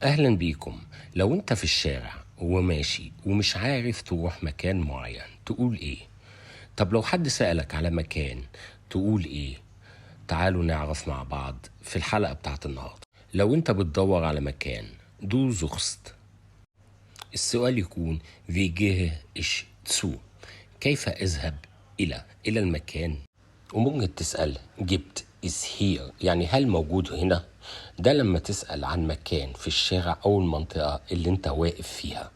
أهلا بيكم. لو أنت في الشارع وماشي ومش عارف تروح مكان معين تقول إيه؟ طب لو حد سألك على مكان تقول إيه؟ تعالوا نعرف مع بعض في الحلقة بتاعت النهاردة. لو أنت بتدور على مكان دو زوخست، السؤال يكون wie gehe ich zu؟ كيف أذهب إلى المكان؟ وممكن تسأل gibt es hier، يعني هل موجود هنا؟ ده لما تسأل عن مكان في الشارع أو المنطقة اللي أنت واقف فيها.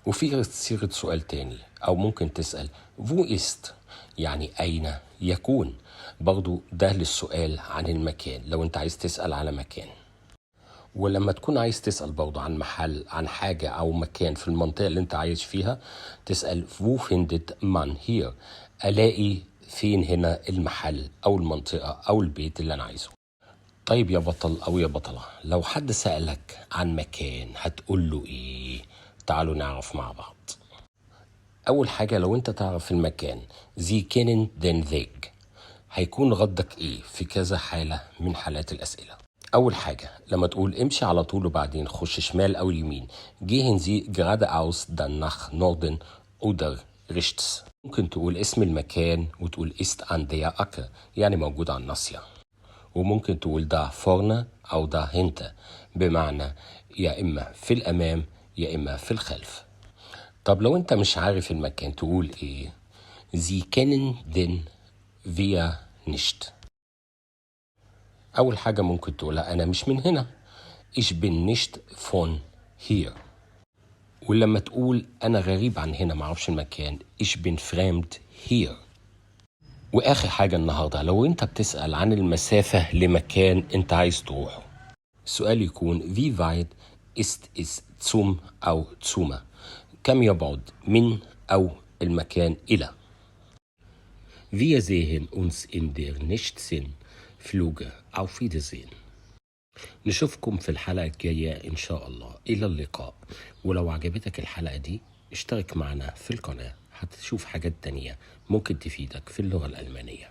وفي صيغة سؤال تاني، أو ممكن تسأل wo ist، يعني أين يكون؟ برضو ده للسؤال عن المكان لو أنت عايز تسأل على مكان. ولما تكون عايز تسأل برضو عن محل، عن حاجة أو مكان في المنطقة اللي أنت عايش فيها، تسأل wo findet man hier، ألاقي فين هنا المحل أو المنطقة أو البيت اللي أنا عايزه. طيب يا بطل أو يا بطلة، لو حد سألك عن مكان هتقول له إيه؟ تعالوا نعرف مع بعض. أول حاجة، لو أنت تعرف المكان Sie kennen den Weg، هيكون ردك إيه في كذا حالة من حالات الأسئلة. أول حاجة لما تقول امشي على طول وبعدين خش شمال أو يمين، gehen Sie geradeaus dann nach Norden oder rechts. ممكن تقول اسم المكان وتقول ist an der Ecke، يعني موجود على الناصية. وممكن تقول da vorne أو da hinter، بمعنى يا إما في الأمام يا إما في الخلف. طب لو أنت مش عارف المكان تقول إيه؟ Sie kennen den wir nicht. أول حاجة ممكن تقولها أنا مش من هنا، ich bin nicht von hier. ولما تقول أنا غريب عن هنا معرفش المكان، ich bin fremd hier. وآخر حاجة النهاردة، لو أنت بتسأل عن المسافة لمكان أنت عايز تروحه، السؤال يكون wie weit ist es zum أو zum، كم يبعد من أو المكان إلى. Wir sehen uns in der nächsten Flüge. Auf Wiedersehen. نشوفكم في الحلقة الجاية إن شاء الله. إلى اللقاء. ولو عجبتك الحلقة دي اشترك معنا في القناة، هتشوف حاجات تانية ممكن تفيدك في اللغة الألمانية.